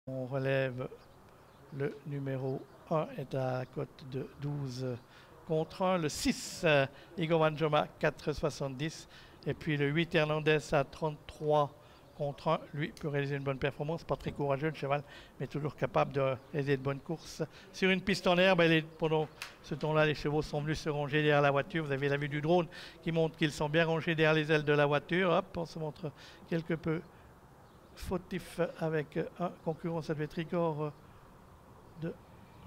On relève le numéro 1 est à la cote de 12 contre 1. Le 6, Igor Vanjoma, 4,70. Et puis le 8, Hernandez à 33 contre 1. Lui peut réaliser une bonne performance. Pas très courageux le cheval, mais toujours capable de réaliser de bonnes courses. Sur une piste en herbe, pendant ce temps-là, les chevaux sont venus se ranger derrière la voiture. Vous avez la vue du drone qui montre qu'ils sont bien rangés derrière les ailes de la voiture. Hop, on se montre quelque peu fautif avec un concurrent, ça devait être Igor de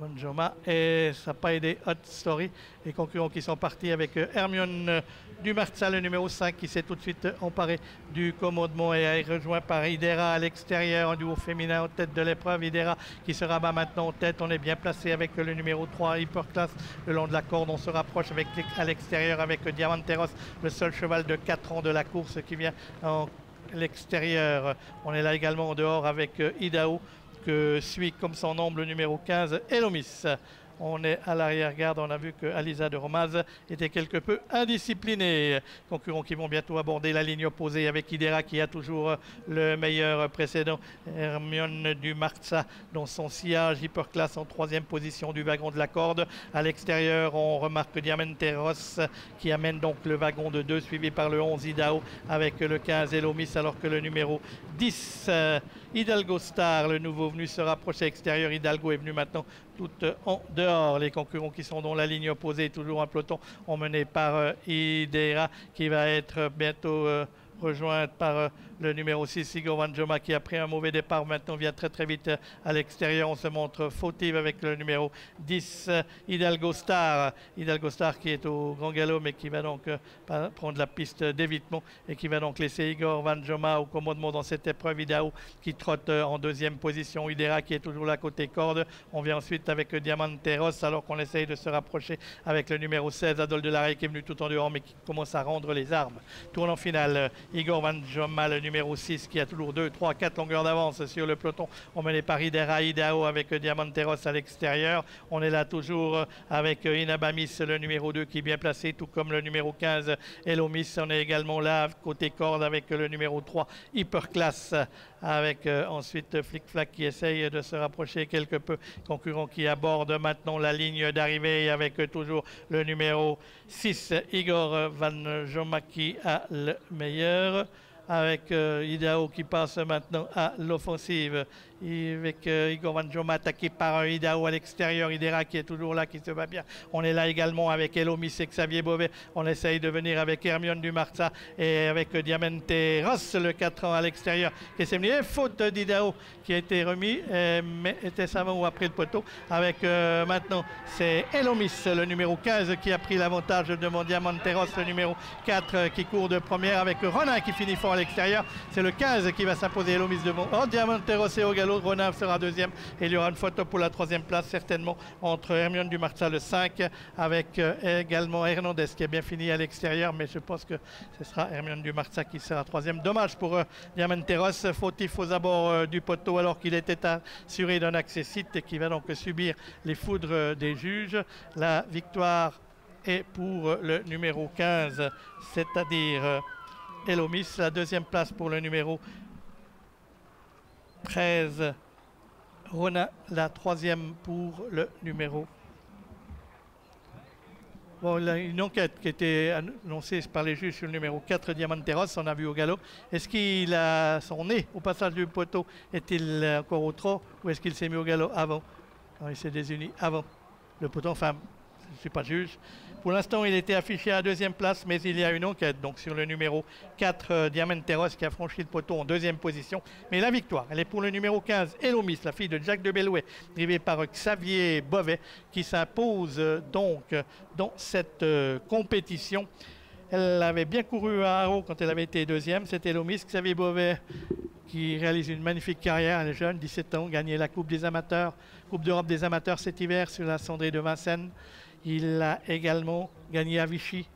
Vanjoma, et ça n'a pas aidé Hot Story. Les concurrents qui sont partis avec Hermione Dumarza, le numéro 5, qui s'est tout de suite emparé du commandement et est rejoint par Idera à l'extérieur, en duo féminin en tête de l'épreuve. Idera qui se rabat maintenant en tête. On est bien placé avec le numéro 3, Hyperclass, le long de la corde. On se rapproche à l'extérieur avec Diamanteros, le seul cheval de 4 ans de la course qui vient en l'extérieur. On est là également en dehors avec Idaho, que suit comme son nom le numéro 15, Elomis. On est à l'arrière-garde, on a vu que Alisa de Romaz était quelque peu indisciplinée. Concurrents qui vont bientôt aborder la ligne opposée avec Idera qui a toujours le meilleur précédent. Hermione Dumarza dans son sillage, Hyperclass en 3e position du wagon de la corde. À l'extérieur, on remarque Diamanteros qui amène donc le wagon de 2, suivi par le 11 Idaho avec le 15 Elomis, alors que le numéro 10 Hidalgo Star, le nouveau venu, se rapproche à l'extérieur. Hidalgo est venu maintenant tout en dehors. Les concurrents qui sont dans la ligne opposée, toujours un peloton emmené par Idera qui va être bientôt rejointe par le numéro 6, Igor Vanjoma, qui a pris un mauvais départ. Maintenant vient très vite à l'extérieur. On se montre fautive avec le numéro 10, Hidalgo Star. Hidalgo Star qui est au grand galop, mais qui va donc prendre la piste d'évitement et qui va donc laisser Igor Vanjoma au commandement dans cette épreuve. Idaho qui trotte en 2e position. Idera qui est toujours là côté corde. On vient ensuite avec Diamanteros, alors qu'on essaye de se rapprocher avec le numéro 16, Adol de Larrey, qui est venu tout en dehors, mais qui commence à rendre les armes. Tournant final, Igor Vanjoma, le numéro 6, qui a toujours 2, 3, 4 longueurs d'avance sur le peloton, emmené par Idera Idaho avec Diamanteros à l'extérieur. On est là toujours avec Inabamis, le numéro 2, qui est bien placé, tout comme le numéro 15, Elomis. On est également là côté corde avec le numéro 3, Hyperclass, avec ensuite Flic Flac qui essaye de se rapprocher quelque peu. Concurrent qui aborde maintenant la ligne d'arrivée avec toujours le numéro 6, Igor Vanjoma, qui a le meilleur, avec Idaho qui passe maintenant à l'offensive, avec Igor Vanjoma attaqué par Idaho à l'extérieur. Idera qui est toujours là, qui se va bien. On est là également avec Elomis et Xavier Beauvais. On essaye de venir avec Hermione Dumarza et avec Diamanteros, le 4 ans à l'extérieur, qui s'est venu. Faute d'Idaho qui a été remis, mais était savant ou après le poteau. Avec maintenant, c'est Elomis, le numéro 15, qui a pris l'avantage devant Diamanteros, le numéro 4, qui court de première, avec Ronin qui finit fort à l'extérieur. C'est le 15 qui va s'imposer, Elomis devant. Oh, Diamanteros est au galop. Ronin sera 2e et il y aura une photo pour la 3e place certainement entre Hermione Dumarza, le 5, avec également Hernandez qui a bien fini à l'extérieur, mais je pense que ce sera Hermione Dumarza qui sera 3e. Dommage pour Diamanteros, fautif aux abords du poteau alors qu'il était assuré d'un accès-site et qui va donc subir les foudres des juges. La victoire est pour le numéro 15, c'est-à-dire Elomis. La 2e place pour le numéro 13, Ronin. La 3e pour le numéro. Bon, il y a une enquête qui a été annoncée par les juges sur le numéro 4, Diamanteros, on a vu au galop. Est-ce qu'il a son nez au passage du poteau? Est-il encore au trot ou est-ce qu'il s'est mis au galop avant? Non, il s'est désuni avant le poteau. Enfin, je ne suis pas juge. Pour l'instant, il était affiché à 2e place, mais il y a une enquête donc sur le numéro 4, Diamanteros, qui a franchi le poteau en 2e position. Mais la victoire, elle est pour le numéro 15, Elomis, la fille de Jack de Bellouet, drivée par Xavier Beauvais, qui s'impose donc dans cette compétition. Elle avait bien couru à Haro quand elle avait été 2e. C'était Elomis. Xavier Beauvais qui réalise une magnifique carrière. Elle est jeune, 17 ans, gagné la Coupe des amateurs, Coupe d'Europe des amateurs cet hiver sur la Cendrée de Vincennes. Il a également gagné à Vichy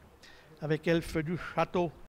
avec Elfe du Château.